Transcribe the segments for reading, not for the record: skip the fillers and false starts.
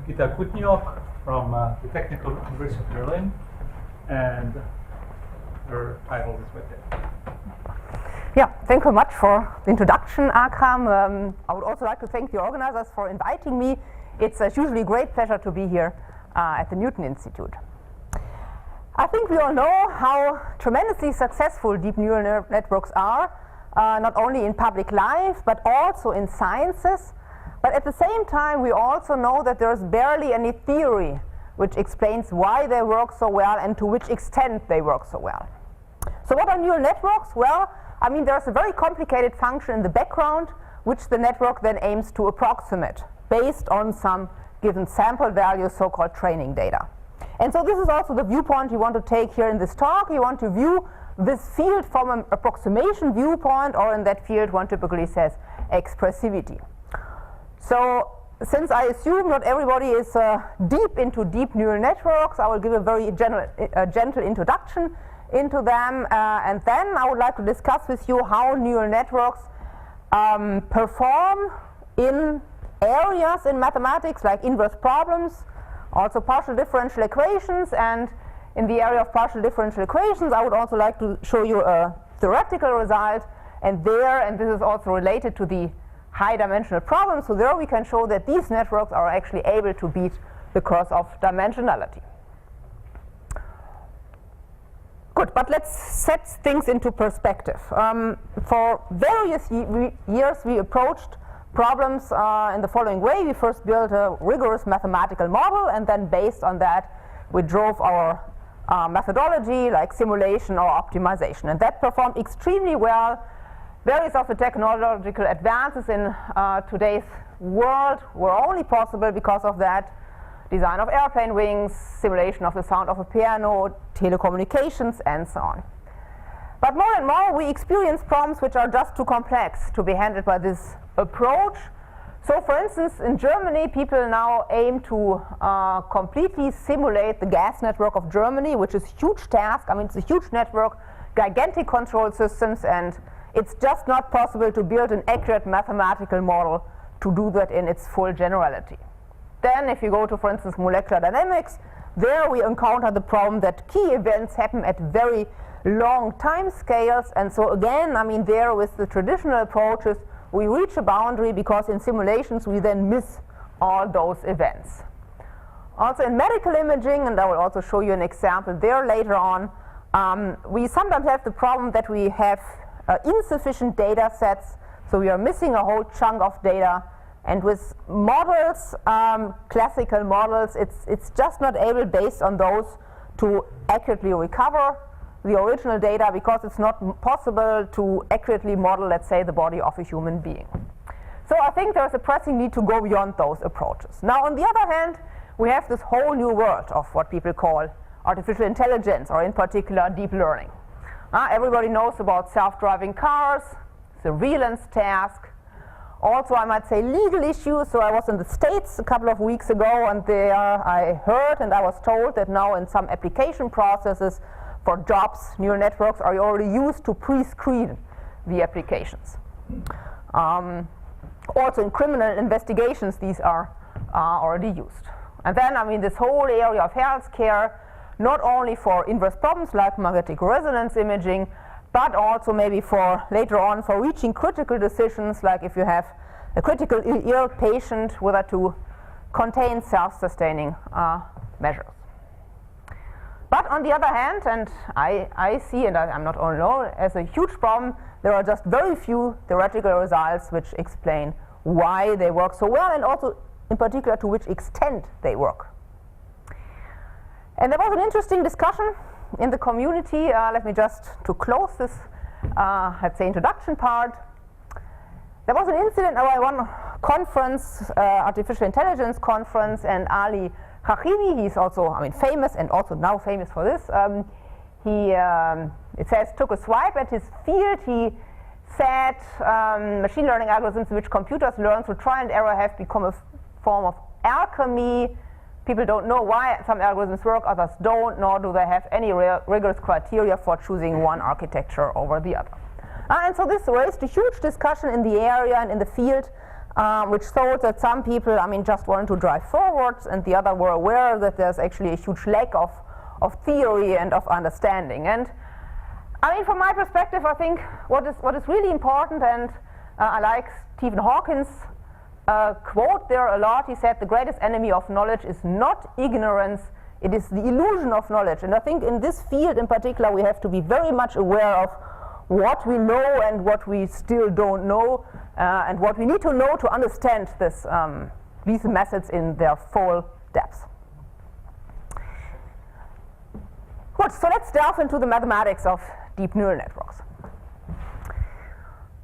Gitta Kutyniok from the Technical University of Berlin, and her title is right there. Yeah, thank you very much for the introduction, Akram. I would also like to thank the organizers for inviting me. It's usually a great pleasure to be here at the Newton Institute. I think we all know how tremendously successful deep neural networks are, not only in public life, but also in sciences. But at the same time, we also know that there's barely any theory which explains why they work so well and to which extent they work so well. So what are neural networks? Well, I mean, there's a very complicated function in the background which the network then aims to approximate based on some given sample value, so-called training data. And so this is also the viewpoint you want to take here in this talk. You want to view this field from an approximation viewpoint, or in that field one typically says expressivity. So since I assume not everybody is deep into deep neural networks, I will give a very gentle introduction into them, and then I would like to discuss with you how neural networks perform in areas in mathematics like inverse problems, also partial differential equations, and in the area of partial differential equations I would also like to show you a theoretical result, and this is also related to the high dimensional problem, so there we can show that these networks are actually able to beat the curse of dimensionality. Good, but let's set things into perspective. For various years we approached problems in the following way. We first built a rigorous mathematical model, and then based on that we drove our methodology like simulation or optimization, and that performed extremely well. Various of the technological advances in today's world were only possible because of that. Design of airplane wings, simulation of the sound of a piano, telecommunications, and so on. But more and more we experience problems which are just too complex to be handled by this approach. So for instance, in Germany, people now aim to completely simulate the gas network of Germany, which is a huge task. I mean, it's a huge network, gigantic control systems, and it's just not possible to build an accurate mathematical model to do that in its full generality. Then if you go to, for instance, molecular dynamics, there we encounter the problem that key events happen at very long time scales, and so again, I mean, there with the traditional approaches we reach a boundary because in simulations we then miss all those events. Also in medical imaging, and I will also show you an example there later on, we sometimes have the problem that we have insufficient data sets, so we are missing a whole chunk of data, and with models, classical models, it's just not able, based on those, to accurately recover the original data because it's not possible to accurately model, let's say, the body of a human being. So I think there's a pressing need to go beyond those approaches. Now on the other hand, we have this whole new world of what people call artificial intelligence, or in particular deep learning. Everybody knows about self-driving cars, surveillance task, also I might say legal issues. So I was in the States a couple of weeks ago, and there I heard and I was told that now in some application processes for jobs, neural networks are already used to pre-screen the applications. Also in criminal investigations these are already used. And then, I mean, this whole area of healthcare, not only for inverse problems like magnetic resonance imaging, but also maybe for later on for reaching critical decisions, like if you have a critical ill patient, whether to contain self-sustaining measures. But on the other hand, and I see, and I'm not only alone, as a huge problem, there are just very few theoretical results which explain why they work so well, and also in particular to which extent they work. And there was an interesting discussion in the community. Let me just, to close this, let's say, introduction part. There was an incident at one conference, artificial intelligence conference, and Ali Khachimi, he's also, I mean, famous and also now famous for this. It says, took a swipe at his field. He said machine learning algorithms which computers learn through trial and error have become a form of alchemy. People don't know why some algorithms work, others don't, nor do they have any rigorous criteria for choosing one architecture over the other. And so this raised a huge discussion in the area and in the field which showed that some people, just wanted to drive forwards, and the other were aware that there's actually a huge lack of theory and of understanding. And from my perspective, I think what is really important, and I like Stephen Hawking's quote there a lot. He said, "The greatest enemy of knowledge is not ignorance, it is the illusion of knowledge." And I think in this field in particular, we have to be very much aware of what we know and what we still don't know, and what we need to know to understand these methods in their full depth. Good, so let's delve into the mathematics of deep neural networks.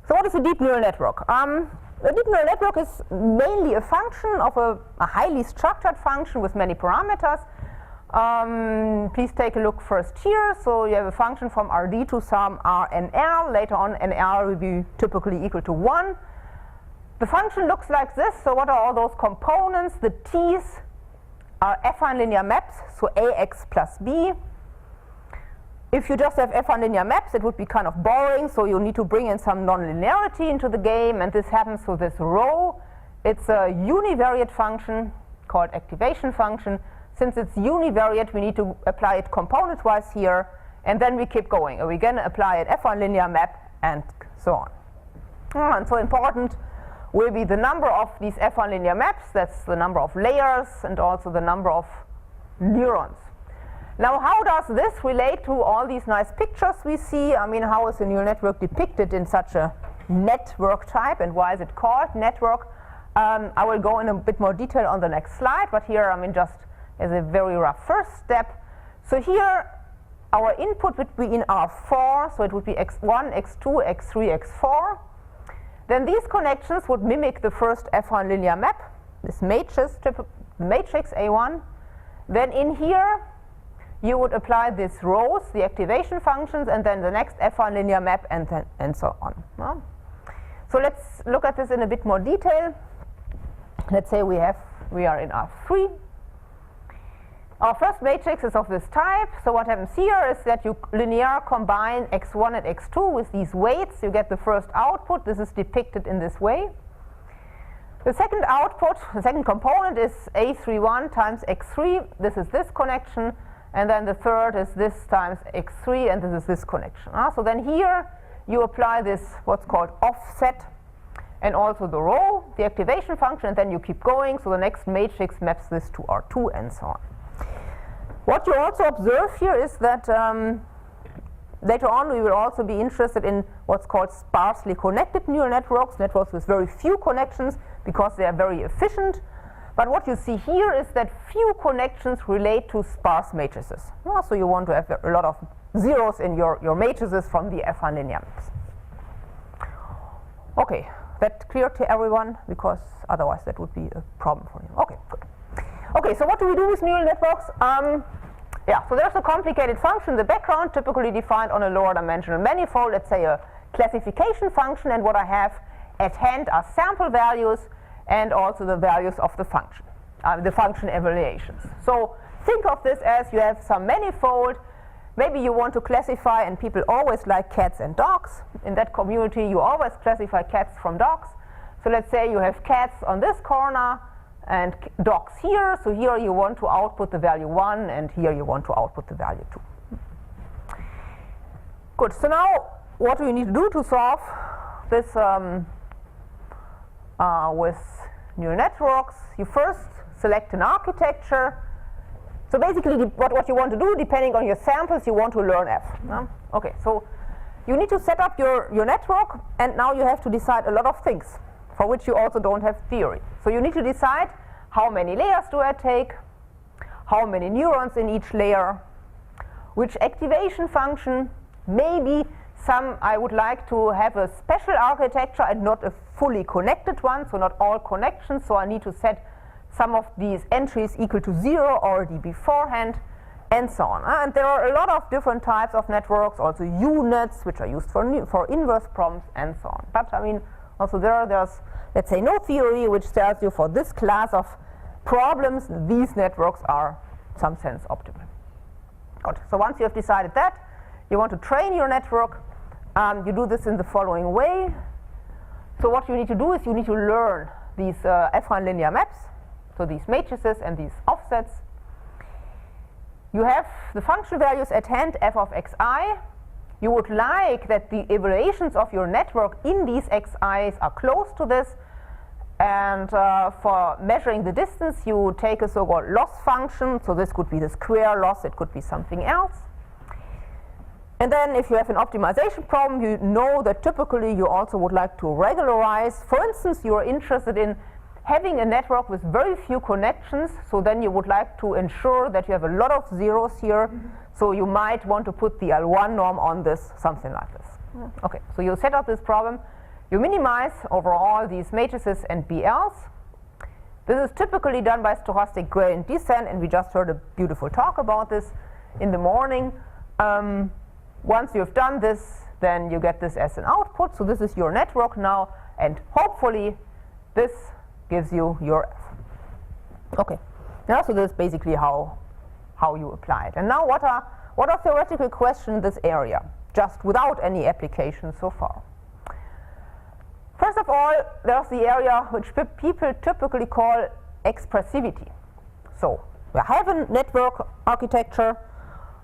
So what is a deep neural network? A deep neural network is mainly a function of a highly structured function with many parameters. Please take a look first here. So you have a function from Rd to some Rnr. Later on, Nr will be typically equal to 1. The function looks like this. So what are all those components? The t's are affine linear maps, so ax plus b. If you just have affine linear maps, it would be kind of boring, so you need to bring in some nonlinearity into the game, and this happens with this rho. It's a univariate function called activation function. Since it's univariate, we need to apply it component-wise here, and then we keep going. We're going to apply an affine linear map, and so on. And so important will be the number of these affine linear maps. That's the number of layers, and also the number of neurons. Now, how does this relate to all these nice pictures we see? How is a neural network depicted in such a network type, and why is it called network? I will go in a bit more detail on the next slide, but here, just as a very rough first step. So here, our input would be in R4, so it would be x1, x2, x3, x4. Then these connections would mimic the first affine linear map, this matrix A1. Then in here, you would apply these rows, the activation functions, and then the next affine linear map, and so on. So let's look at this in a bit more detail. Let's say we are in R3. Our first matrix is of this type. So what happens here is that you linear combine x1 and x2 with these weights. You get the first output. This is depicted in this way. The second output, the second component, is A31 times x3. This is this connection. And then the third is this times x3, and this is this connection. So then here you apply this, what's called offset, and also the rho, the activation function, and then you keep going. So the next matrix maps this to R2, and so on. What you also observe here is that later on we will also be interested in what's called sparsely connected neural networks, networks with very few connections, because they are very efficient. But what you see here is that few connections relate to sparse matrices. So you want to have a lot of zeros in your matrices from the affine linear maps. Okay, that clear to everyone? Because otherwise that would be a problem for you. Okay, good. Okay, so what do we do with neural networks? So there's a complicated function in the background, typically defined on a lower dimensional manifold, let's say a classification function, and what I have at hand are sample values and also the values of the function evaluations. So think of this as you have some manifold. Maybe you want to classify, and people always like cats and dogs. In that community, you always classify cats from dogs. So let's say you have cats on this corner and dogs here. So here you want to output the value 1, and here you want to output the value 2. Good. So now what do you need to do to solve this with neural networks? You first select an architecture. So basically what you want to do, depending on your samples, you want to learn F. Okay, so you need to set up your network, and now you have to decide a lot of things for which you also don't have theory. So you need to decide how many layers do I take, how many neurons in each layer, which activation function, maybe some I would like to have a special architecture and not a fully connected one, so not all connections, so I need to set some of these entries equal to 0 already beforehand, and so on. And there are a lot of different types of networks, also units, which are used for inverse problems, and so on. But also there's, let's say, no theory which tells you for this class of problems these networks are, in some sense, optimal. Good. So once you have decided that, you want to train your network. You do this in the following way. So what you need to do is you need to learn these affine linear maps, so these matrices and these offsets. You have the function values at hand, f of xi. You would like that the evaluations of your network in these xi's are close to this. And for measuring the distance, you take a so-called loss function. So this could be the square loss, it could be something else. And then if you have an optimization problem, you know that typically you also would like to regularize. For instance, you are interested in having a network with very few connections, so then you would like to ensure that you have a lot of zeros here. So you might want to put the L1 norm on this, something like this. Okay, so you set up this problem. You minimize overall these matrices and BLs. This is typically done by stochastic gradient descent, and we just heard a beautiful talk about this in the morning. Once you've done this, then you get this as an output. So this is your network now, and hopefully this gives you your f. Okay, yeah, so this is basically how you apply it. And now what are theoretical questions in this area, just without any application so far? First of all, there's the area which people typically call expressivity. So we have a network architecture.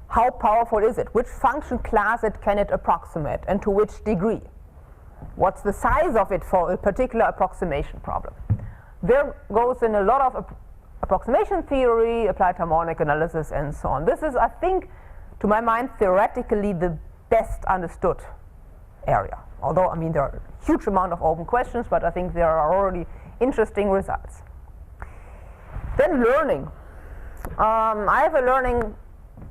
How powerful is it? Which function class can it approximate, and to which degree? What's the size of it for a particular approximation problem? There goes in a lot of approximation theory, applied harmonic analysis, and so on. This is, I think, to my mind, theoretically the best understood area. Although, I mean, there are a huge amount of open questions, but I think there are already interesting results. Then learning. I have a learning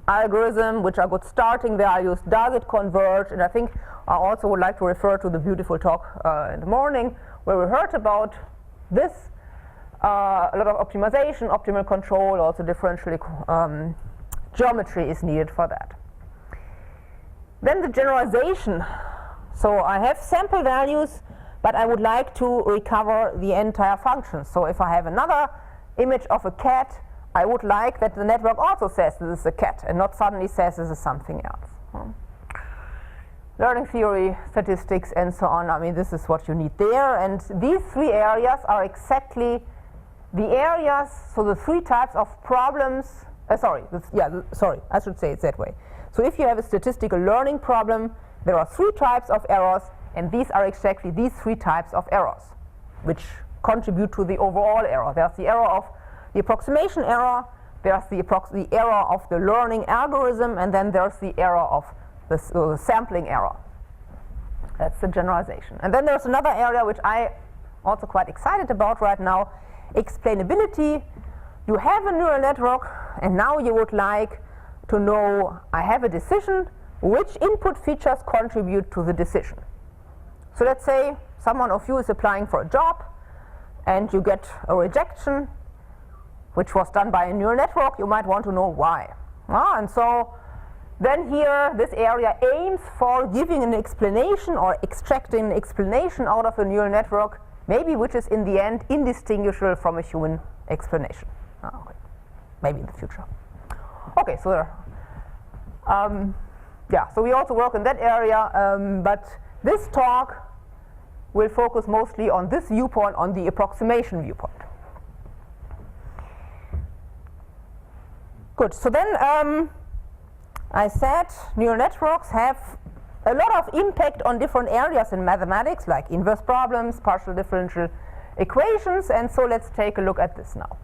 algorithm which are good starting values. Does it converge? And I think I also would like to refer to the beautiful talk in the morning where we heard about this. A lot of optimization, optimal control, also differential geometry is needed for that. Then the generalization. So I have sample values, but I would like to recover the entire function. So if I have another image of a cat, I would like that the network also says this is a cat and not suddenly says this is something else. Learning theory, statistics, and so on. I mean, this is what you need there. And these three areas are exactly the areas, so the three types of problems. I should say it that way. So if you have a statistical learning problem, there are three types of errors, and these are exactly these three types of errors, which contribute to the overall error. There's the error of the approximation error, there's the error of the learning algorithm, and then there's the error of the sampling error. That's the generalization. And then there's another area which I also quite excited about right now, explainability. You have a neural network, and now you would like to know, I have a decision, which input features contribute to the decision. So let's say someone of you is applying for a job, and you get a rejection, which was done by a neural network. You might want to know why. And so then here, this area aims for giving an explanation or extracting an explanation out of a neural network, maybe which is in the end indistinguishable from a human explanation. Okay. Maybe in the future. Okay, so so we also work in that area, but this talk will focus mostly on this viewpoint, on the approximation viewpoint. Good, so then I said neural networks have a lot of impact on different areas in mathematics, like inverse problems, partial differential equations, and so let's take a look at this now.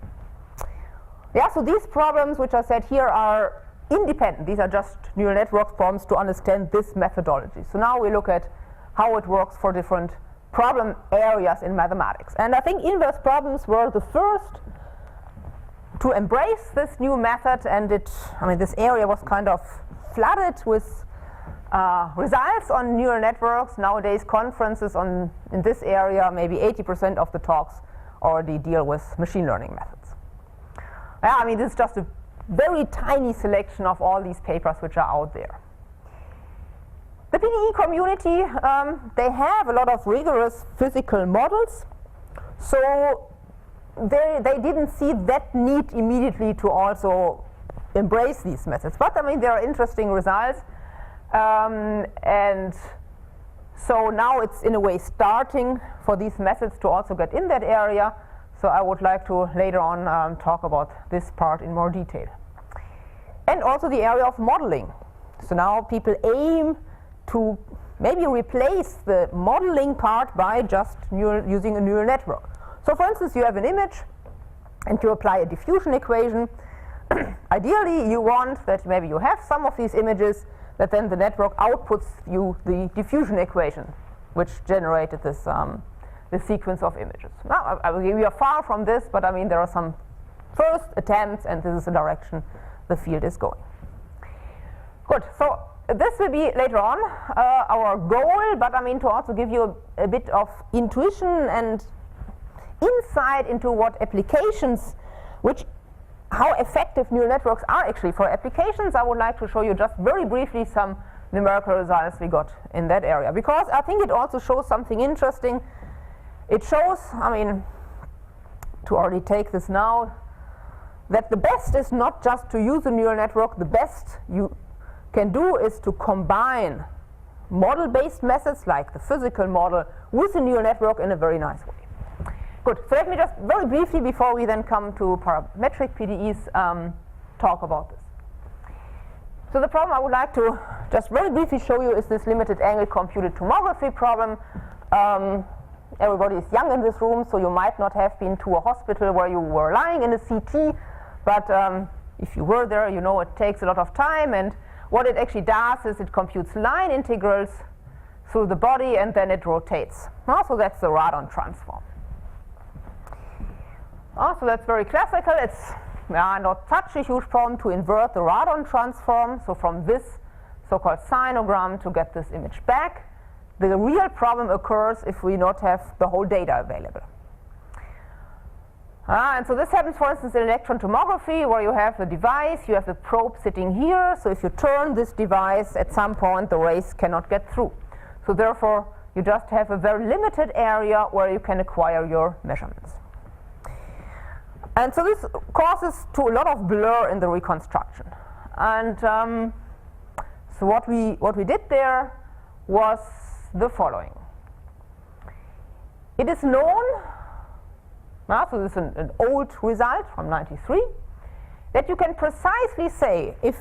Yeah, so these problems which I said here are independent. These are just neural network problems to understand this methodology. So now we look at how it works for different problem areas in mathematics. And I think inverse problems were the first to embrace this new method, and this area was kind of flooded with results on neural networks. Nowadays, conferences in this area, maybe 80% of the talks already deal with machine learning methods. Yeah, I mean, this is just a very tiny selection of all these papers which are out there. The PDE community, they have a lot of rigorous physical models, so they didn't see that need immediately to also embrace these methods. But I mean, there are interesting results, and So now it's in a way starting for these methods to also get in that area. So I would like to later on talk about this part in more detail. And also the area of modeling. So now people aim to maybe replace the modeling part by just using a neural network. So for instance, you have an image and you apply a diffusion equation. Ideally, you want that maybe you have some of these images, that then the network outputs you the diffusion equation, which generated this sequence of images. Now, we are far from this, but I mean, there are some first attempts, and this is the direction the field is going. Good. So this will be later on our goal, but I mean, to also give you a bit of intuition and insight into what applications, how effective neural networks are actually for applications. I would like to show you just very briefly some numerical results we got in that area, because I think it also shows something interesting. It shows, I mean, to already take this now, that the best is not just to use a neural network. The best you can do is to combine model-based methods like the physical model with a neural network in a very nice way. Good. So let me just very briefly, before we then come to parametric PDEs, talk about this. So the problem I would like to just very briefly show you is this limited angle computed tomography problem. Everybody is young in this room, so you might not have been to a hospital where you were lying in a CT, but if you were there, you know it takes a lot of time, and what it actually does is it computes line integrals through the body, and then it rotates. So that's the Radon transform. So that's very classical. It's not such a huge problem to invert the Radon transform, so from this so-called sinogram to get this image back. The real problem occurs if we not have the whole data available. And so this happens, for instance, in electron tomography, where you have the device, you have the probe sitting here. So if you turn this device, at some point the rays cannot get through. So therefore, you just have a very limited area where you can acquire your measurements. And so this causes to a lot of blur in the reconstruction. And so what we did there was the following. It is known, so this is an old result from '93, that you can precisely say if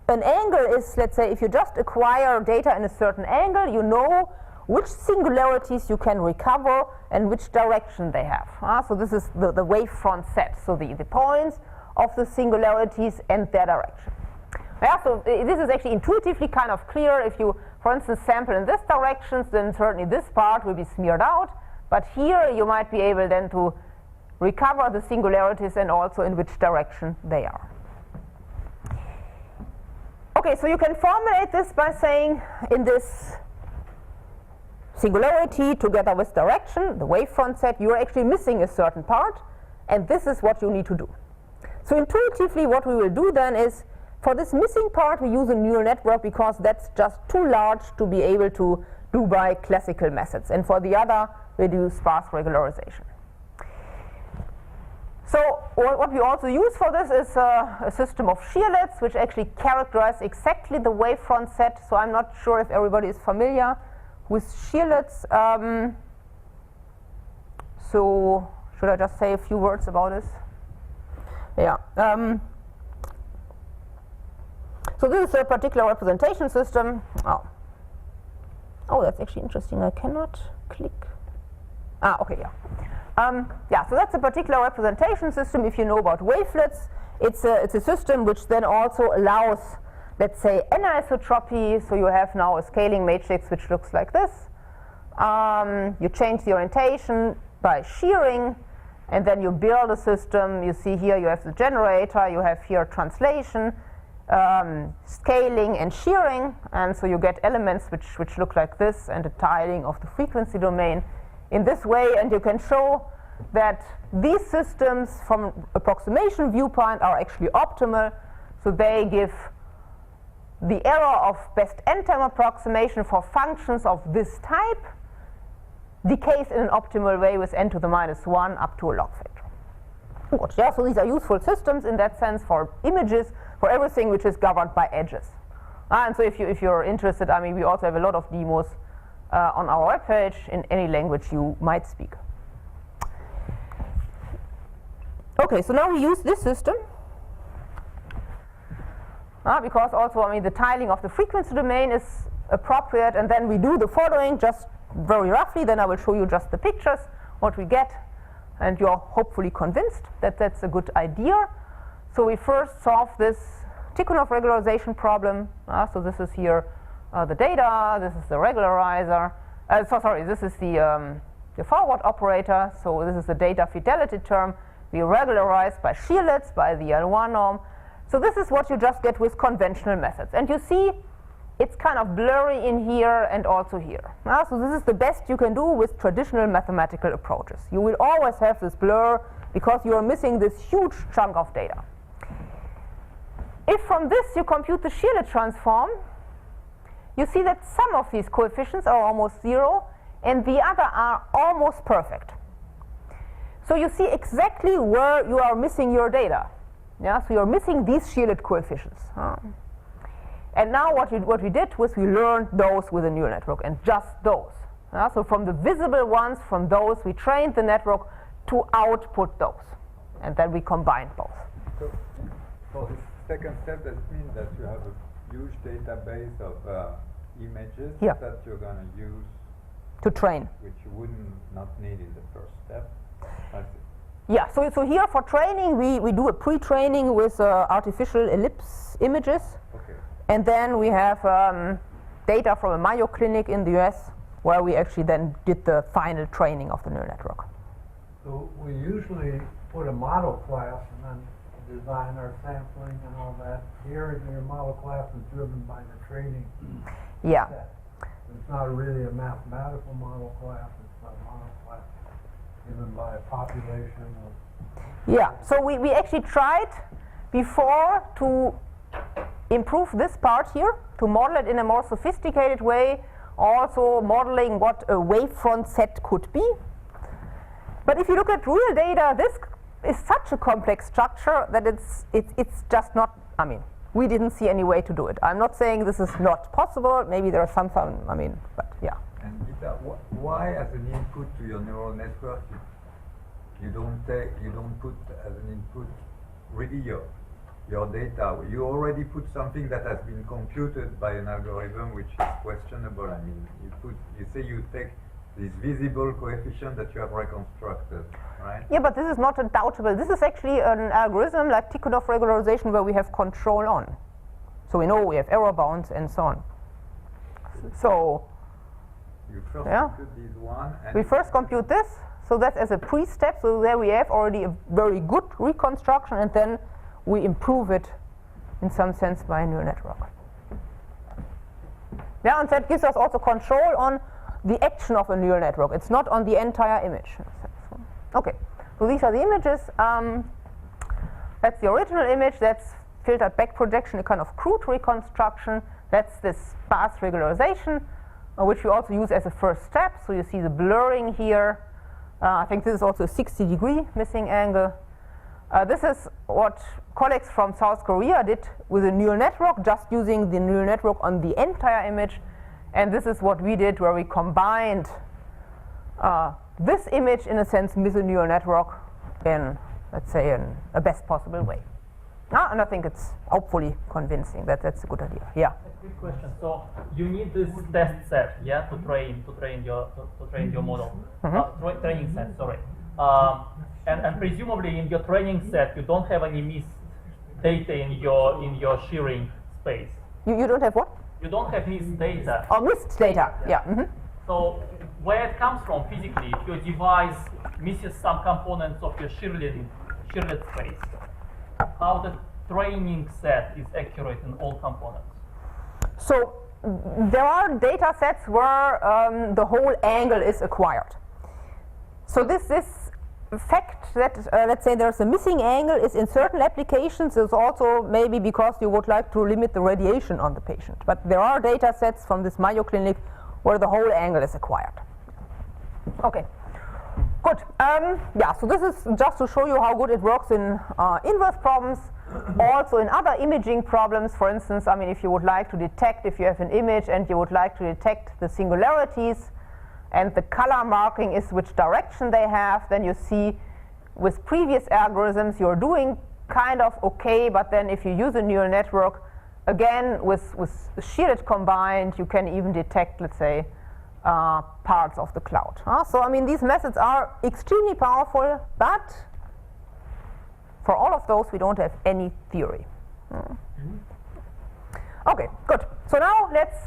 an angle is, let's say, if you just acquire data in a certain angle, you know which singularities you can recover and which direction they have. So this is the wavefront set, so the points of the singularities and their direction. So this is actually intuitively kind of clear. If you, for instance, sample in this direction, then certainly this part will be smeared out, but here you might be able then to recover the singularities and also in which direction they are. Okay, so you can formulate this by saying in this singularity together with direction, the wavefront set, you are actually missing a certain part, and this is what you need to do. So intuitively what we will do then is, for this missing part we use a neural network because that's just too large to be able to do by classical methods, and for the other we do sparse regularization. So what we also use for this is a system of shearlets which actually characterize exactly the wavefront set. So I'm not sure if everybody is familiar with shearlets. So should I just say a few words about this? Yeah. So this is a particular representation system. Oh, that's actually interesting. I cannot click. Okay, yeah. So that's a particular representation system. If you know about wavelets, it's a system which then also allows, let's say, anisotropy. So you have now a scaling matrix which looks like this. You change the orientation by shearing, and then you build a system. You see here you have the generator, you have here translation, scaling and shearing, and so you get elements which look like this, and a tiling of the frequency domain in this way, and you can show that these systems from approximation viewpoint are actually optimal. So they give the error of best n-time approximation for functions of this type decays in an optimal way with n to the -1 up to a log factor. Good. Yeah, so these are useful systems in that sense for images, for everything which is governed by edges. And so if you're interested, I mean, we also have a lot of demos on our webpage in any language you might speak. Okay, so now we use this system because also, I mean, the tiling of the frequency domain is appropriate, and then we do the following just very roughly. Then I will show you just the pictures, what we get, and you're hopefully convinced that that's a good idea. So we first solve this Tikhonov regularization problem. So this is here the data, this is the regularizer. This is the forward operator. So this is the data fidelity term. We regularize by shearlets, by the L1 norm. So this is what you just get with conventional methods. And you see it's kind of blurry in here and also here. So this is the best you can do with traditional mathematical approaches. You will always have this blur because you are missing this huge chunk of data. If from this you compute the shearlet transform, you see that some of these coefficients are almost 0 and the other are almost perfect. So you see exactly where you are missing your data. So you're missing these shearlet coefficients. And now what we did was we learned those with a neural network, and just those. So from the visible ones, from those, we trained the network to output those. And then we combined both. So for this second step, does it mean that you have a huge database of images that you're going to use to train, which you would not need in the first step? Yeah, so here for training, we do a pre-training with artificial ellipse images. Okay. And then we have data from a Mayo clinic in the US where we actually then did the final training of the neural network. So we usually put a model class and then design our sampling and all that. Here, your model class is driven by the training Yeah. set. It's not really a mathematical model class, it's a model class given by a population of... Yeah, so we actually tried before to improve this part here, to model it in a more sophisticated way, also modeling what a wavefront set could be. But if you look at real data, this is such a complex structure that it's just not, I mean, we didn't see any way to do it. I'm not saying this is not possible, maybe there are some, I mean, but yeah. And Gitta, why as an input to your neural network you don't put as an input really your data? You already put something that has been computed by an algorithm which is questionable. I mean, you say you take this visible coefficient that you have reconstructed, right? Yeah, but this is not undoubtable. This is actually an algorithm like Tikhonov regularization where we have control on. So we know we have error bounds and so on. So you first compute this one. And we first compute this, so that's as a pre-step. So there we have already a very good reconstruction, and then we improve it in some sense by a neural network. Yeah, and that gives us also control on the action of a neural network. It's not on the entire image. Okay, so these are the images. That's the original image. That's filtered back projection, a kind of crude reconstruction. That's this sparse regularization, which we also use as a first step. So you see the blurring here. I think this is also a 60-degree missing angle. This is what colleagues from South Korea did with a neural network, just using the neural network on the entire image. And this is what we did, where we combined this image, in a sense, with a neural network in, let's say, in a best possible way. And I think it's hopefully convincing that that's a good idea. Yeah. A quick question. So you need this test set, yeah, to train your model. Training set, sorry. And presumably in your training set, you don't have any missed data in your shearing space. You don't have what? You don't have missed data. Oh, missed data. Yeah. So where it comes from physically, if your device misses some components of your shearlet space, how the training set is accurate in all components? So there are data sets where the whole angle is acquired. So this fact that, let's say, there's a missing angle is in certain applications is also maybe because you would like to limit the radiation on the patient. But there are data sets from this Mayo Clinic where the whole angle is acquired. Okay, good. Yeah, so this is just to show you how good it works in inverse problems. also in other imaging problems, for instance, I mean, if you would like to detect, if you have an image and you would like to detect the singularities and the color marking is which direction they have, then you see with previous algorithms you're doing kind of okay, but then if you use a neural network, again, with shielded combined, you can even detect, let's say, parts of the cloud. So, I mean, these methods are extremely powerful, but for all of those, we don't have any theory. Okay, good. So now let's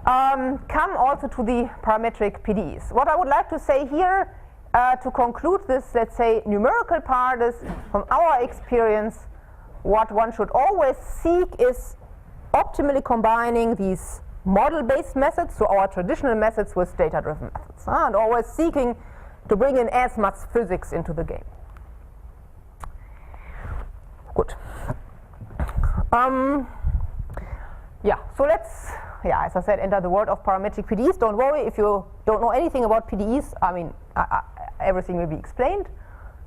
come also to the parametric PDEs. What I would like to say here to conclude this, let's say, numerical part is, from our experience, what one should always seek is optimally combining these model-based methods, so our traditional methods, with data-driven methods, and always seeking to bring in as much physics into the game. Good. Yeah, so let's, as I said, enter the world of parametric PDEs. Don't worry if you don't know anything about PDEs. I mean, everything will be explained.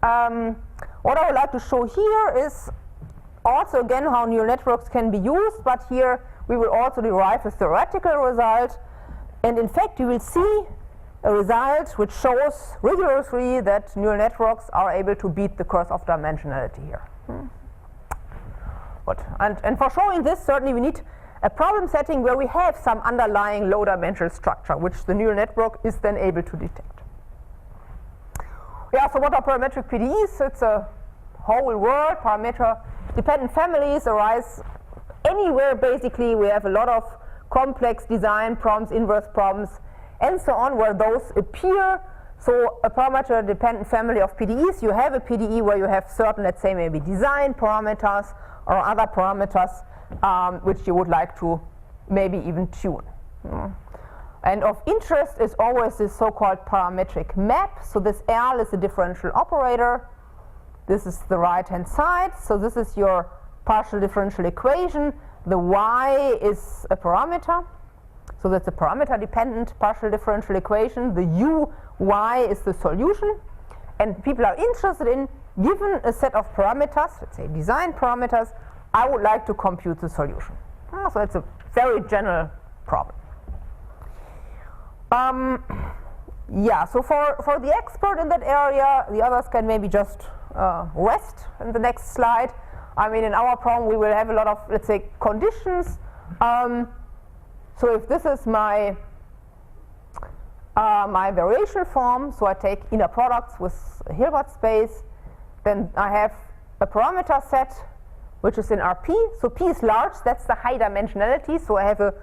What I would like to show here is also, again, how neural networks can be used, but here we will also derive a theoretical result. And in fact, you will see a result which shows rigorously that neural networks are able to beat the curse of dimensionality here. Good. And for showing this, certainly we need a problem setting where we have some underlying low-dimensional structure, which the neural network is then able to detect. Yeah, so what are parametric PDEs? It's a whole world. Parameter-dependent families arise anywhere, basically. We have a lot of complex design problems, inverse problems, and so on, where those appear. So a parameter-dependent family of PDEs, you have a PDE where you have certain, let's say, maybe design parameters or other parameters which you would like to maybe even tune. And of interest is always this so-called parametric map. So this L is a differential operator. This is the right-hand side. So this is your partial differential equation. The Y is a parameter. So that's a parameter-dependent partial differential equation. The U, Y is the solution. And people are interested in, given a set of parameters, let's say design parameters, I would like to compute the solution. So it's a very general problem. So for the expert in that area, the others can maybe just rest in the next slide. I mean, in our problem, we will have a lot of, let's say, conditions. So if this is my variation form, so I take inner products with a Hilbert space, then I have a parameter set which is in Rp. So P is large, that's the high dimensionality. So I have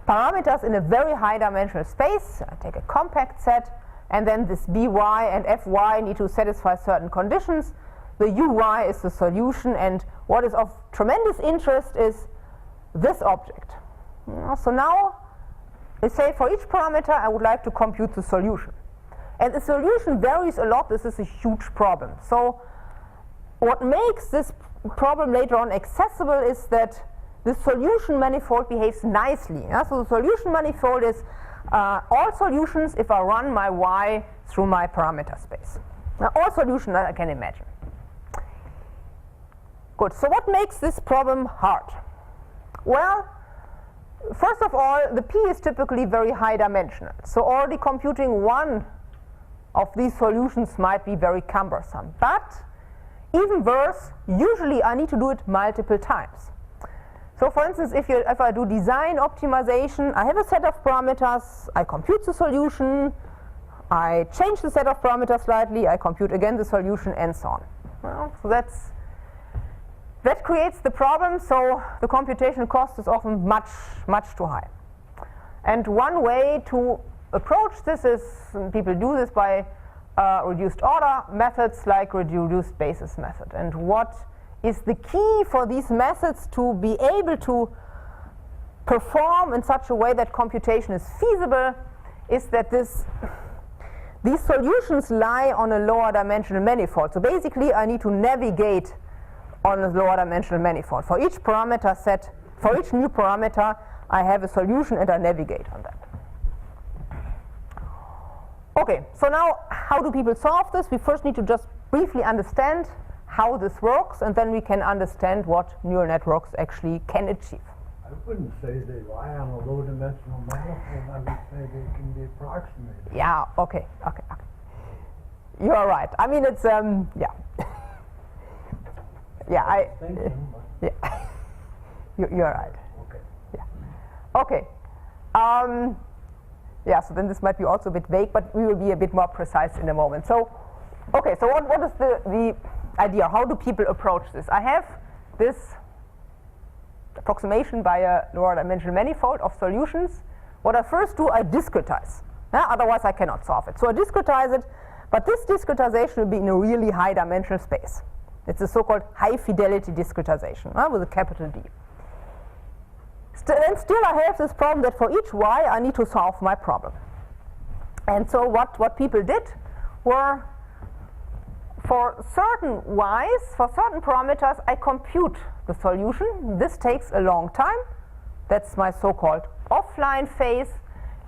parameters in a very high dimensional space. I take a compact set, and then this By and Fy need to satisfy certain conditions. The Uy is the solution, and what is of tremendous interest is this object. So now, let's say for each parameter I would like to compute the solution. And the solution varies a lot. This is a huge problem. So what makes this problem later on accessible is that the solution manifold behaves nicely. So the solution manifold is all solutions if I run my Y through my parameter space. Now, all solutions I can imagine. Good. So what makes this problem hard? Well, first of all, the P is typically very high dimensional. So already computing one of these solutions might be very cumbersome. But even worse, usually I need to do it multiple times. So for instance, if I do design optimization, I have a set of parameters, I compute the solution, I change the set of parameters slightly, I compute again the solution, and so on. Well, so that creates the problem, so the computational cost is often much, much too high. And one way to approach this is, people do this by reduced order methods like reduced basis method. And what is the key for these methods to be able to perform in such a way that computation is feasible is that these solutions lie on a lower dimensional manifold. So basically I need to navigate on a lower dimensional manifold. For each parameter set, for each new parameter, I have a solution and I navigate on that. Okay, so now how do people solve this? We first need to just briefly understand how this works, and then we can understand what neural networks actually can achieve. I wouldn't say they lie on a low-dimensional manifold. I would say they can be approximated. Yeah, okay. You are right. I mean, it's, yeah. Yeah, Thinking, but yeah. You're right. okay. Yeah. Okay. Yeah, so then this might be also a bit vague, but we will be a bit more precise in a moment. So, okay, so what is the idea? How do people approach this? I have this approximation by a lower dimensional manifold of solutions. What I first do, I discretize. Otherwise, I cannot solve it. So I discretize it, but this discretization will be in a really high dimensional space. It's a so-called high fidelity discretization with a capital D. And still I have this problem that for each y I need to solve my problem. And so what people did were, for certain y's, for certain parameters, I compute the solution. This takes a long time. That's my so-called offline phase.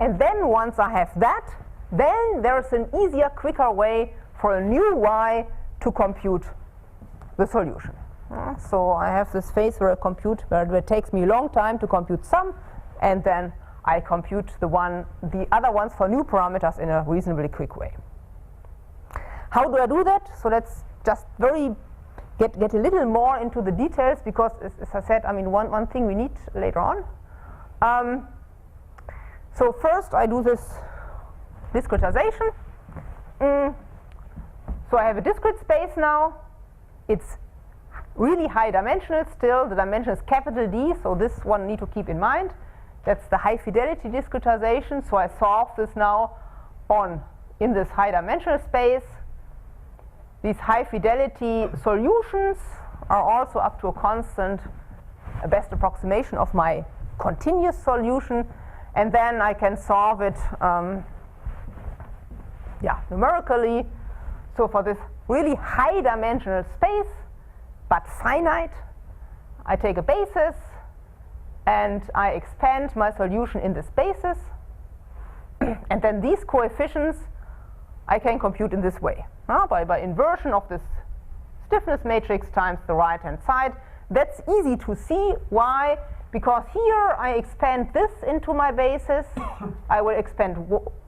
And then once I have that, then there's an easier, quicker way for a new y to compute the solution. So I have this phase where I compute, where it takes me a long time to compute some, and then I compute the other ones for new parameters in a reasonably quick way. How do I do that? So let's just get a little more into the details, because as I said, I mean, one thing we need later on. So first I do this discretization. So I have a discrete space now. It's really high dimensional still. The dimension is capital D, so this one need to keep in mind. That's the high fidelity discretization. So I solve this now in this high dimensional space. These high fidelity solutions are also up to a constant, a best approximation of my continuous solution, and then I can solve it numerically. So for this really high dimensional space, but finite, I take a basis and I expand my solution in this basis, and then these coefficients I can compute in this way, by inversion of this stiffness matrix times the right hand side. That's easy to see. Why? Because here I expand this into my basis. I will expand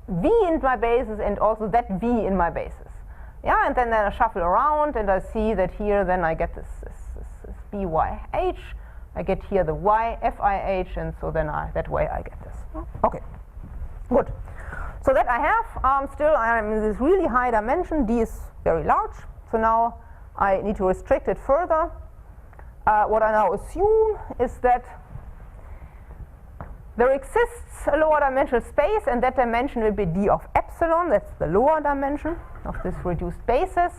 v into my basis and also that v in my basis. Yeah, and then I shuffle around and I see that here then I get this byh. I get here the y fih, and so then that way I get this. Okay, good. So that I have, still I am in this really high dimension. D is very large. So now I need to restrict it further. What I now assume is that there exists a lower dimensional space, and that dimension will be d of epsilon. That's the lower dimension of this reduced basis.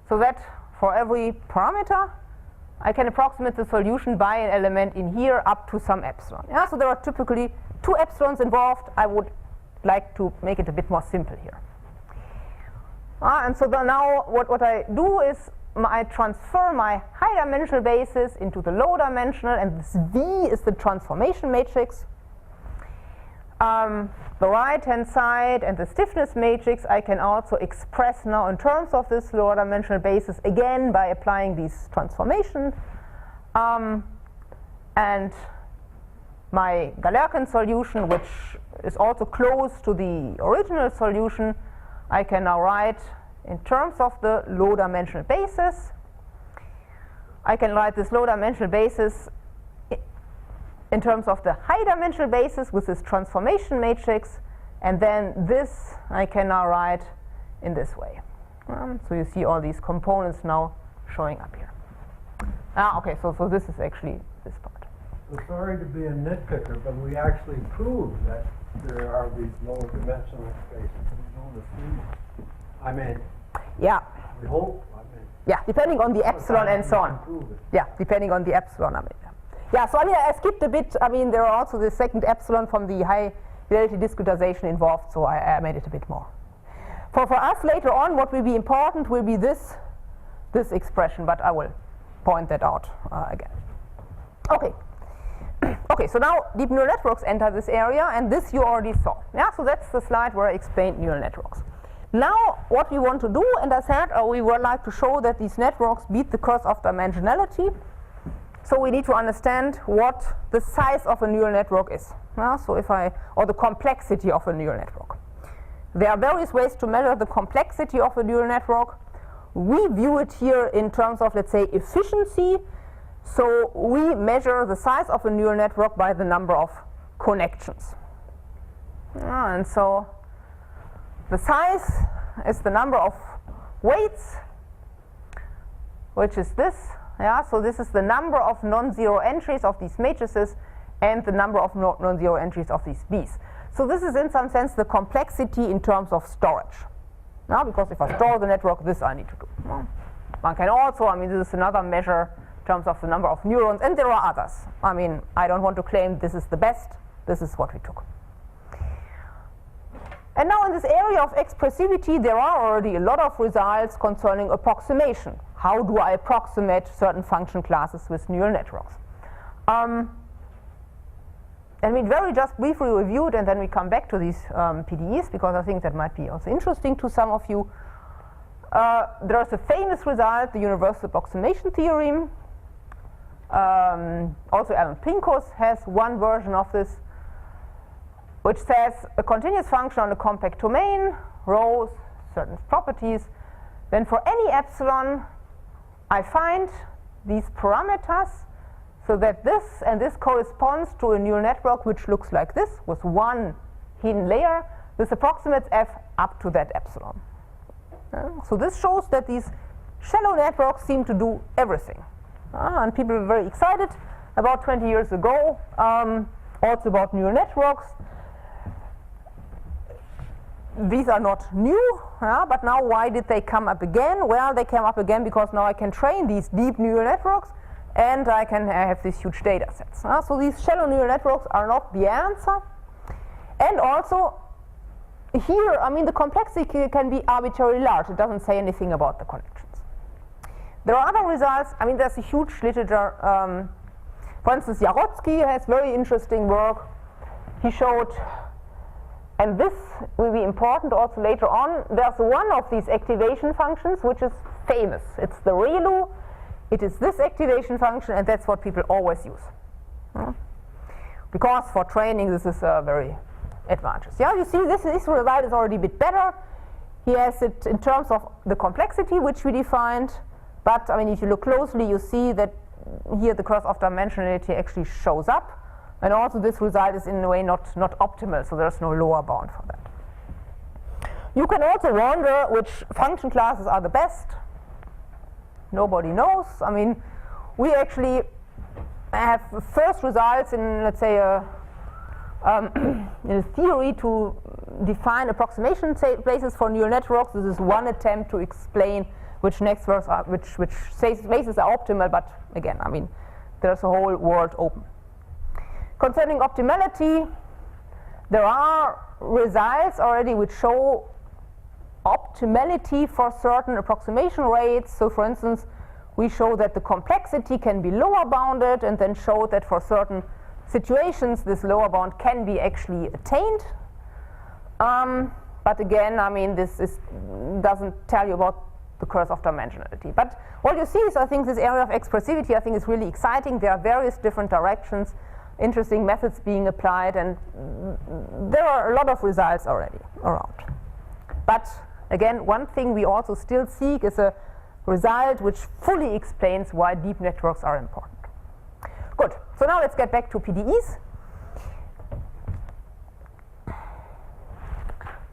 So that for every parameter, I can approximate the solution by an element in here up to some epsilon. Yeah, so there are typically 2 epsilons involved. I would like to make it a bit more simple here. And so now what I do is I transfer my high dimensional basis into the low dimensional, and this V is the transformation matrix. The right hand side and the stiffness matrix I can also express now in terms of this lower dimensional basis, again by applying these transformations. And my Galerkin solution, which is also close to the original solution, I can now write in terms of the low dimensional basis. I can write this low dimensional basis in terms of the high dimensional basis with this transformation matrix, and then this I can now write in this way. So you see all these components now showing up here. Okay, so this is actually this part. Well, sorry to be a nitpicker, but we actually proved that there are these lower dimensional spaces. We don't assume. I mean, yeah. we hope. Yeah, depending on the epsilon and so on. Yeah, depending on the epsilon. Yeah, so I skipped a bit. There are also the second epsilon from the high fidelity discretization involved, so I made it a bit more. For us later on, what will be important will be this expression, but I will point that out again. Okay. Okay, so now deep neural networks enter this area, and this you already saw. Yeah, so that's the slide where I explained neural networks. Now, what we want to do, and I said we would like to show that these networks beat the curse of dimensionality. So we need to understand what the size of a neural network is. Or the complexity of a neural network. There are various ways to measure the complexity of a neural network. We view it here in terms of, let's say, efficiency. So we measure the size of a neural network by the number of connections. And so the size is the number of weights, which is this. So this is the number of non-zero entries of these matrices and the number of non-zero entries of these Bs. So this is in some sense the complexity in terms of storage. Because if I store the network, this I need to do. One can also, this is another measure in terms of the number of neurons, and there are others. I don't want to claim this is the best. This is what we took. And now in this area of expressivity, there are already a lot of results concerning approximation. How do I approximate certain function classes with neural networks? And we very just briefly reviewed, and then we come back to these PDEs, because I think that might be also interesting to some of you. There's a famous result, the universal approximation theorem. Also Alan Pincus has one version of this, which says a continuous function on a compact domain, rows, certain properties. Then for any epsilon, I find these parameters so that this and this corresponds to a neural network which looks like this with one hidden layer. This approximates f up to that epsilon. So this shows that these shallow networks seem to do everything. And people were very excited about 20 years ago, also about neural networks. These are not new, but now why did they come up again? Well, they came up again because now I can train these deep neural networks and I can have these huge data sets. So these shallow neural networks are not the answer. And also, here, the complexity can be arbitrarily large. It doesn't say anything about the connections. There are other results. There's a huge literature. For instance, Jarotsky has very interesting work. He showed, and this will be important also later on, there's one of these activation functions which is famous. It's the ReLU. It is this activation function, and that's what people always use. Because for training, this is very advantageous. You see, this result is already a bit better. He has it in terms of the complexity, which we defined. But if you look closely, you see that here the curse of dimensionality actually shows up. And also this result is in a way not optimal, so there's no lower bound for that. You can also wonder which function classes are the best. Nobody knows. We actually have first results in, let's say, in a theory to define approximation places for neural networks. This is one attempt to explain which networks are, which places are optimal, but again, there's a whole world open. Concerning optimality, there are results already which show optimality for certain approximation rates. So for instance, we show that the complexity can be lower bounded, and then show that for certain situations this lower bound can be actually attained. But again, this doesn't tell you about the curse of dimensionality. But what you see is, I think, this area of expressivity, I think, is really exciting. There are various different directions, interesting methods being applied, and there are a lot of results already around. But again, one thing we also still seek is a result which fully explains why deep networks are important. Good. So now let's get back to PDEs.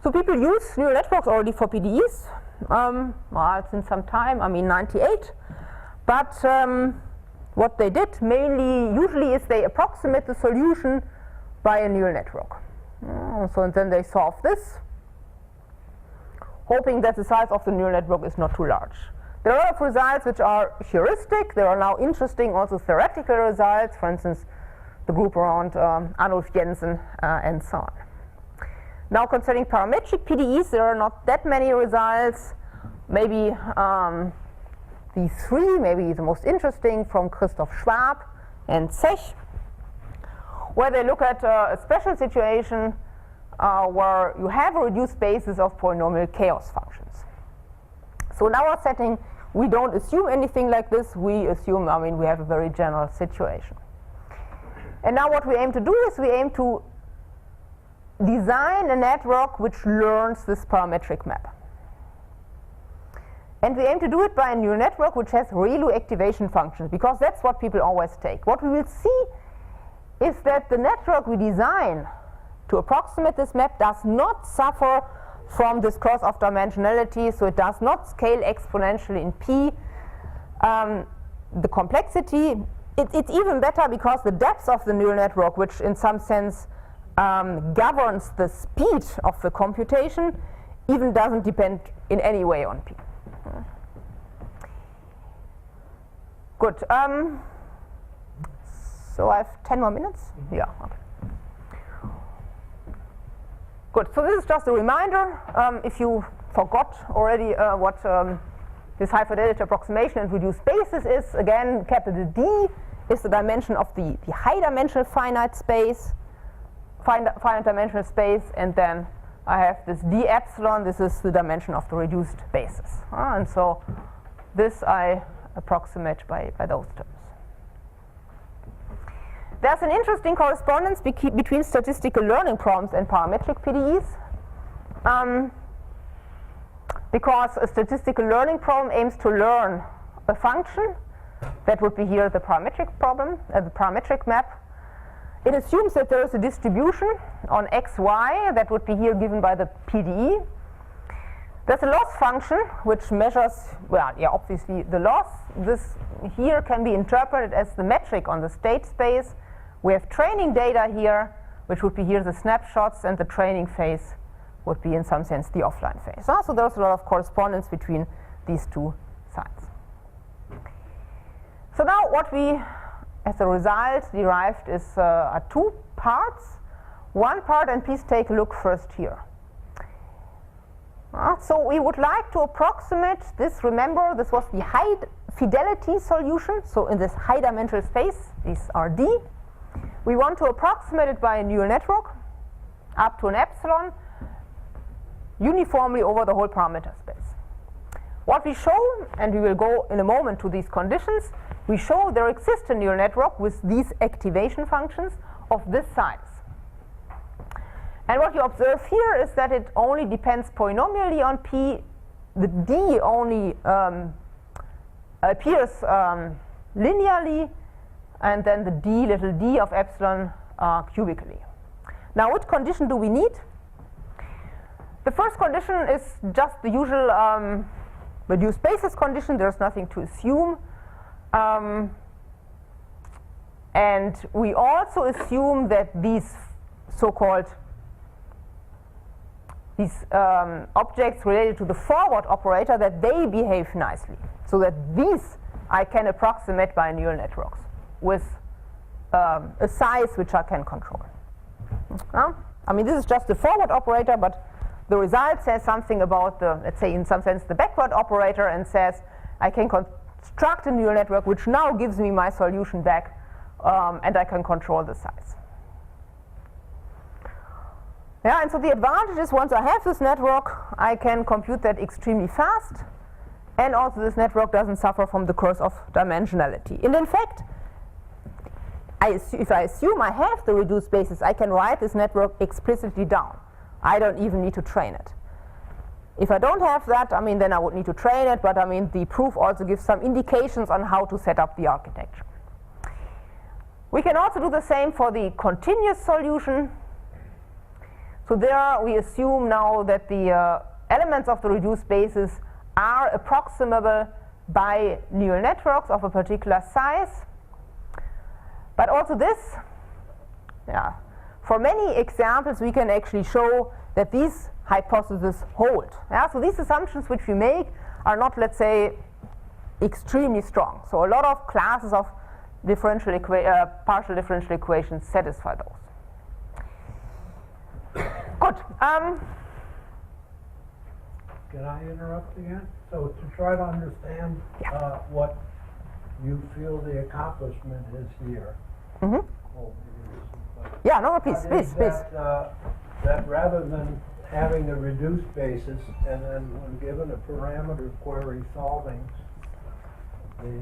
So people use neural networks already for PDEs. Since some time, 98. But what they did usually is they approximate the solution by a neural network. And then they solve this, hoping that the size of the neural network is not too large. There are a lot of results which are heuristic. There are now interesting also theoretical results, for instance, the group around Arnulf Jensen and so on. Now concerning parametric PDEs, there are not that many results. Maybe these three, maybe the most interesting, from Christoph Schwab and Zech, where they look at a special situation where you have a reduced basis of polynomial chaos functions. So in our setting, we don't assume anything like this. We assume, we have a very general situation. And now what we aim to do is we aim to design a network which learns this parametric map. And we aim to do it by a neural network which has ReLU activation functions, because that's what people always take. What we will see is that the network we design to approximate this map does not suffer from this cross of dimensionality, so it does not scale exponentially in P. The complexity, it's even better because the depth of the neural network, which in some sense governs the speed of the computation, even doesn't depend in any way on P. Good. So I have 10 more minutes? Yeah, okay. Good. So this is just a reminder. If you forgot already what this high fidelity approximation and reduced basis is, again, capital D is the dimension of the high dimensional finite dimensional space, and then I have this d epsilon. This is the dimension of the reduced basis. And so this I approximate by those terms. There's an interesting correspondence between statistical learning problems and parametric PDEs. Because a statistical learning problem aims to learn a function. That would be here the parametric problem, the parametric map. It assumes that there is a distribution on x, y, that would be here given by the PDE. There's a loss function which measures, obviously the loss. This here can be interpreted as the metric on the state space. We have training data here, which would be here the snapshots, and the training phase would be in some sense the offline phase. So there's a lot of correspondence between these two sides. So now what we, as a result, derived is are two parts. One part, and please take a look first here. So we would like to approximate this. Remember, this was the high fidelity solution. So in this high dimensional space, these are D. We want to approximate it by a neural network up to an epsilon uniformly over the whole parameter space. What we show, and we will go in a moment to these conditions, we show there exists a neural network with these activation functions of this size. And what you observe here is that it only depends polynomially on P. The D only appears linearly, and then the d little d of epsilon cubically. Now, what condition do we need? The first condition is just the usual reduced basis condition. There's nothing to assume. And we also assume that these so-called objects related to the forward operator, that they behave nicely, so that these I can approximate by neural networks with a size which I can control. This is just the forward operator, but the result says something about the, let's say in some sense, the backward operator, and says I can construct a neural network which now gives me my solution back, and I can control the size. Yeah, and so the advantage is once I have this network, I can compute that extremely fast, and also this network doesn't suffer from the curse of dimensionality. And in fact, if I assume I have the reduced basis, I can write this network explicitly down. I don't even need to train it. If I don't have that, then I would need to train it, but the proof also gives some indications on how to set up the architecture. We can also do the same for the continuous solution. So there we assume now that the elements of the reduced basis are approximable by neural networks of a particular size. But also this, for many examples we can actually show that these hypotheses hold. So these assumptions which we make are not, let's say, extremely strong. So a lot of classes of partial differential equations satisfy those. Good. Can I interrupt again? So to try to understand what you feel the accomplishment is here. Mm-hmm. Oh, Yeah, no, please. that rather than having a reduced basis and then when given a parameter query solving the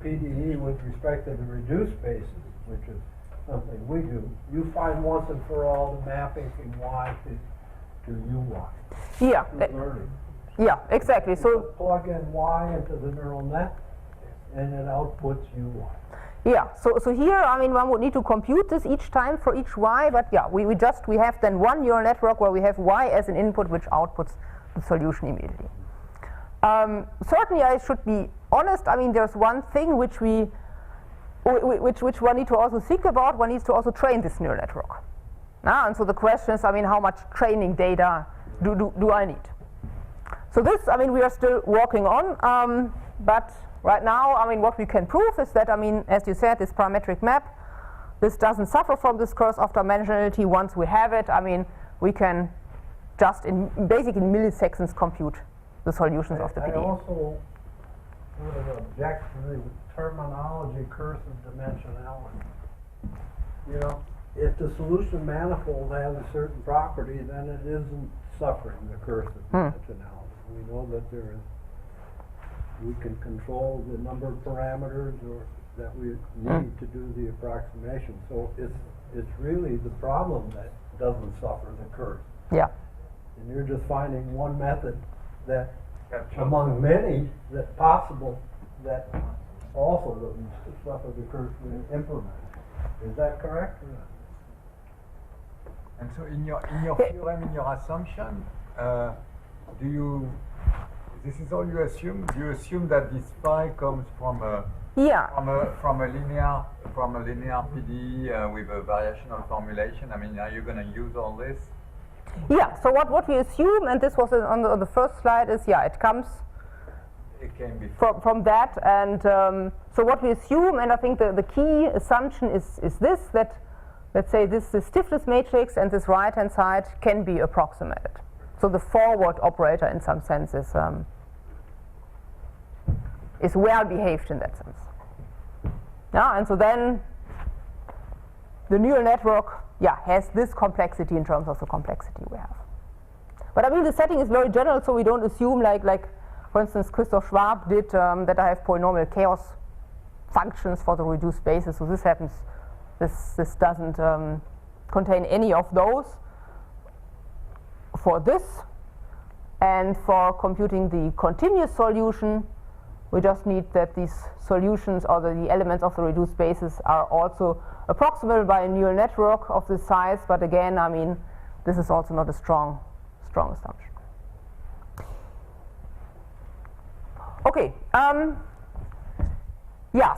PDE with respect to the reduced basis, which is something we do, you find once and for all the mapping from Y to UY. Yeah. Through learning. Yeah, exactly. So Plug in Y into the neural net and it outputs UI. yeah, so here, I mean, one would need to compute this each time for each Y, but yeah, we have then one neural network where we have Y as an input which outputs the solution immediately. Certainly, I should be honest, I mean, there's one thing which one need to also think about. One needs to also train this neural network. And so the question is, I mean, how much training data do I need? So this, I mean, we are still working on, but right now, I mean, what we can prove is that, I mean, as you said, this parametric map, this doesn't suffer from this curse of dimensionality. Once we have it, I mean, we can just basically in milliseconds compute the solutions of the PDE. I also would object to the terminology curse of dimensionality. You know, if the solution manifold has a certain property, then it isn't suffering the curse of dimensionality. We know that we can control the number of parameters that we need to do the approximation. So it's really the problem that doesn't suffer the curse. Yeah. And you're just finding one method that, among many that possible, that also doesn't suffer the curse when implemented. Is that correct or not? And so in your theorem, in your assumption, this is all you assume? Do you assume that this phi comes from a linear PDE with a variational formulation? I mean, are you going to use all this? Yeah. So what we assume, and this was on the first slide, is it comes. It came before. From that, and so what we assume, and I think the key assumption is this, that let's say this stiffness matrix and this right-hand side can be approximated. So the forward operator, in some sense, is well behaved in that sense. Yeah, and so then the neural network, has this complexity in terms of the complexity we have. But I mean, the setting is very general, so we don't assume like for instance, Christoph Schwab did that I have polynomial chaos functions for the reduced basis. So this happens. This doesn't contain any of those. For this, and for computing the continuous solution, we just need that these solutions or the elements of the reduced basis are also approximable by a neural network of this size. But again, I mean, this is also not a strong assumption. Okay.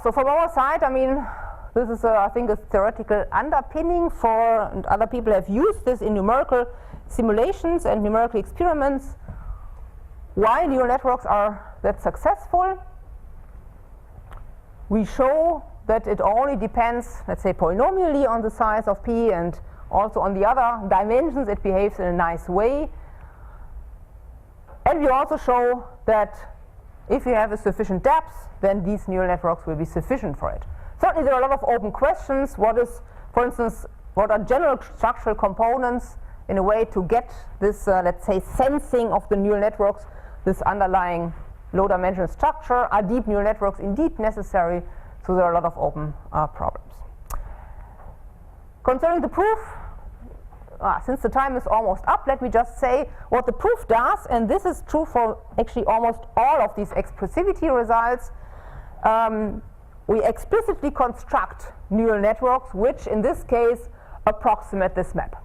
So from our side, I mean, this is, I think, a theoretical underpinning for, and other people have used this in numerical simulations and numerical experiments. Why neural networks are that successful? We show that it only depends, let's say, polynomially on the size of P, and also on the other dimensions it behaves in a nice way. And we also show that if you have a sufficient depth, then these neural networks will be sufficient for it. Certainly there are a lot of open questions. What is, for instance, what are general structural components in a way to get this, let's say, sensing of the neural networks, this underlying low-dimensional structure? Are deep neural networks indeed necessary? So there are a lot of open problems. Concerning the proof, since the time is almost up, let me just say what the proof does, and this is true for actually almost all of these expressivity results. We explicitly construct neural networks which, in this case, approximate this map.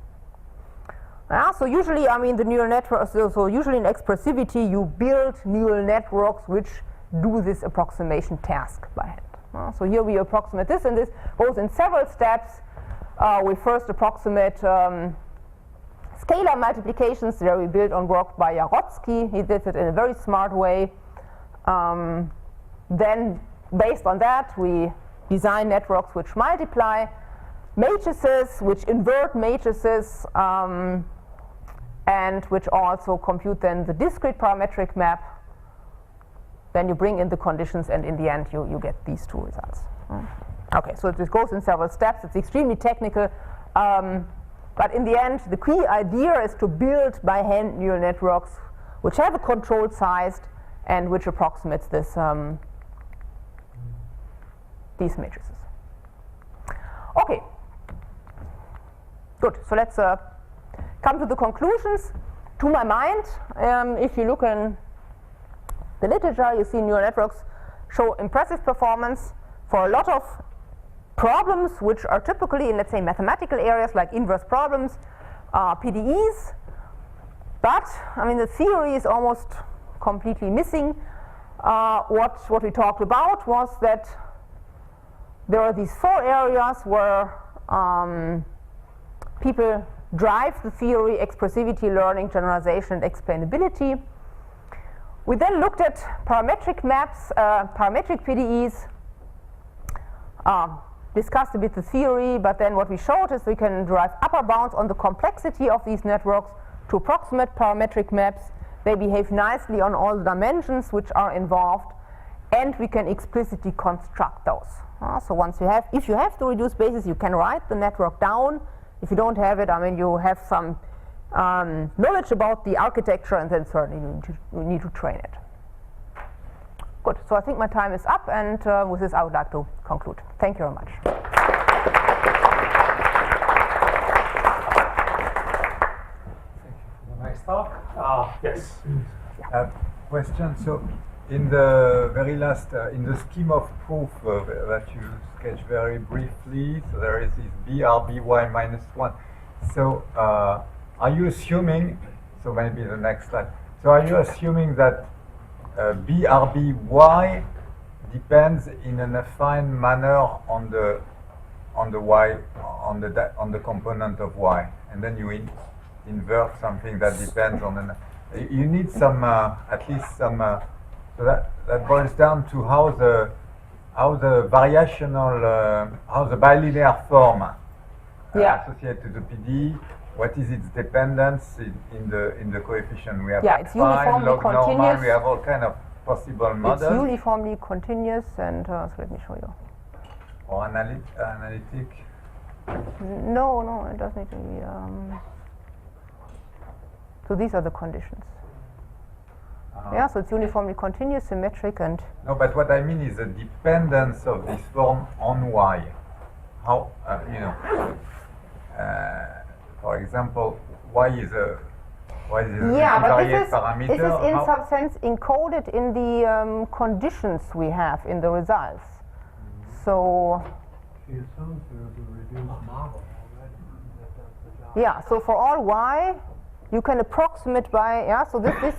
So usually, I mean, the neural networks, so usually in expressivity, you build neural networks which do this approximation task by hand. So here we approximate this, and this goes in several steps. We first approximate scalar multiplications. There we build on work by Jarodsky. He did it in a very smart way. Then, based on that, we design networks which multiply matrices, which invert matrices, and which also compute then the discrete parametric map. Then you bring in the conditions, and in the end you get these two results. Okay, so this goes in several steps. It's extremely technical. But in the end, the key idea is to build by hand neural networks which have a controlled size and which approximates this, these matrices. Okay, good. So let's come to the conclusions. To my mind, if you look in the literature, you see neural networks show impressive performance for a lot of problems which are typically in, let's say, mathematical areas like inverse problems, PDEs. But, I mean, the theory is almost completely missing. What we talked about was that there are these 4 areas where people drive the theory: expressivity, learning, generalization, and explainability. We then looked at parametric maps, parametric PDEs, discussed a bit the theory, but then what we showed is we can derive upper bounds on the complexity of these networks to approximate parametric maps. They behave nicely on all the dimensions which are involved, and we can explicitly construct those. So once you have, if you have the reduced basis, you can write the network down. If you don't have it, I mean, you have some knowledge about the architecture, and then certainly you need to train it. Good, so I think my time is up, and with this I would like to conclude. Thank you very much. Nice talk. Yes. Question. So, in the very last, in the scheme of proof that you sketched very briefly, so there is this BRBY minus 1. So, are you assuming? So maybe the next slide. So, are you assuming that BRBY depends in an affine manner on the y on the component of y, and then you invert something that depends on an. You need some at least some. So that boils down to how the variational how the bilinear form associated to the PD. What is its dependence in the coefficient? We have it's uniformly log continuous. normal. We have all kind of possible models. It's uniformly continuous, and so let me show you. Or analytic. No, it doesn't need to be. So these are the conditions. So it's uniformly continuous, symmetric, and. No, but what I mean is the dependence of this form on y. How for example, y is a but this parameter. is in some sense encoded in the conditions we have in the results. So. She assumes there's a reduced model already. That's the job. So for all y, you can approximate by so this is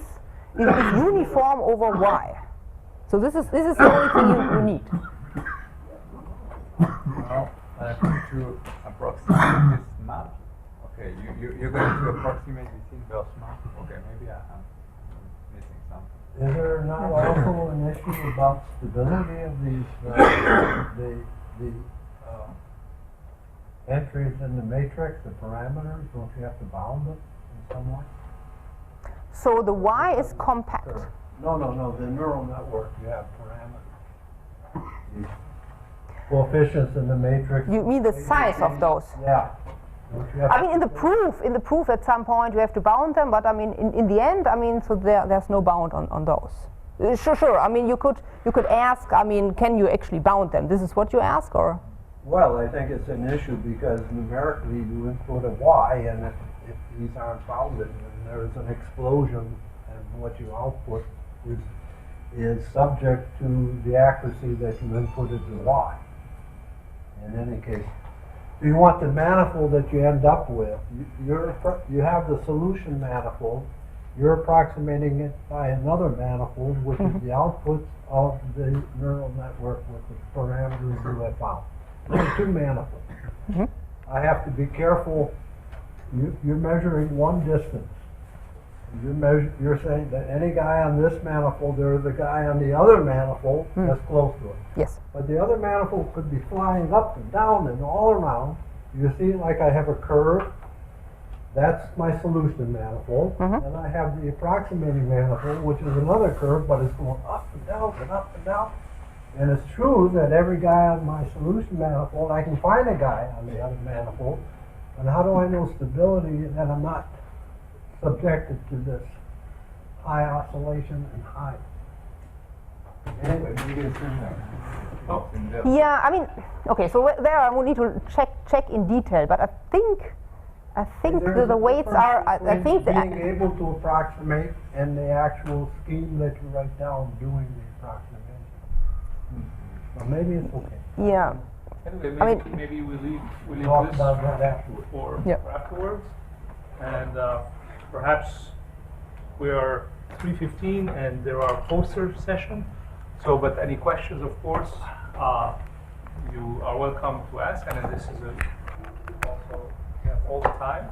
uniform over y. So this is the only thing you need. Well, to approximate this map. Okay, you're going to approximate this inverse map. Okay, maybe I'm missing something. Is there not also an issue about stability of these the entries in the matrix, the parameters? Don't you have to bound them in some way? So the y is compact. No. The neural network, you have parameters. The coefficients in the matrix. You mean the size of those? Yeah. I mean, in the proof, at some point you have to bound them, but I mean, in the end, I mean, so there's no bound on those. Sure. I mean, you could ask. I mean, can you actually bound them? This is what you ask, or? Well, I think it's an issue because numerically you input a y, and if these aren't bounded, then there's an explosion, and what you output is subject to the accuracy that you inputted the y. In any case, if you want the manifold that you end up with, you have the solution manifold. You're approximating it by another manifold, which is the output of the neural network with the parameters you have found. There's 2 manifolds. I have to be careful. You're measuring one distance. You're saying that any guy on this manifold, there's a guy on the other manifold that's close to it. Yes. But the other manifold could be flying up and down and all around. You see, like I have a curve. That's my solution manifold. And I have the approximating manifold, which is another curve, but it's going up and down and up and down. And it's true that every guy on my solution manifold, I can find a guy on the other manifold. And how do I know stability that I'm not subjected to this high oscillation and high? Yeah, I mean, okay, so there I will need to check in detail, but I think the weights are, I think that being able to approximate and the actual scheme that you write down doing the approximation. So maybe it's okay. yeah. Anyway, I mean- maybe we leave Talk this about that afterwards. for Yeah. afterwards, and perhaps we are 3:15 and there are poster session. So, but any questions, of course, you are welcome to ask, and this is also all the time.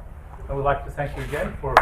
I would like to thank you again for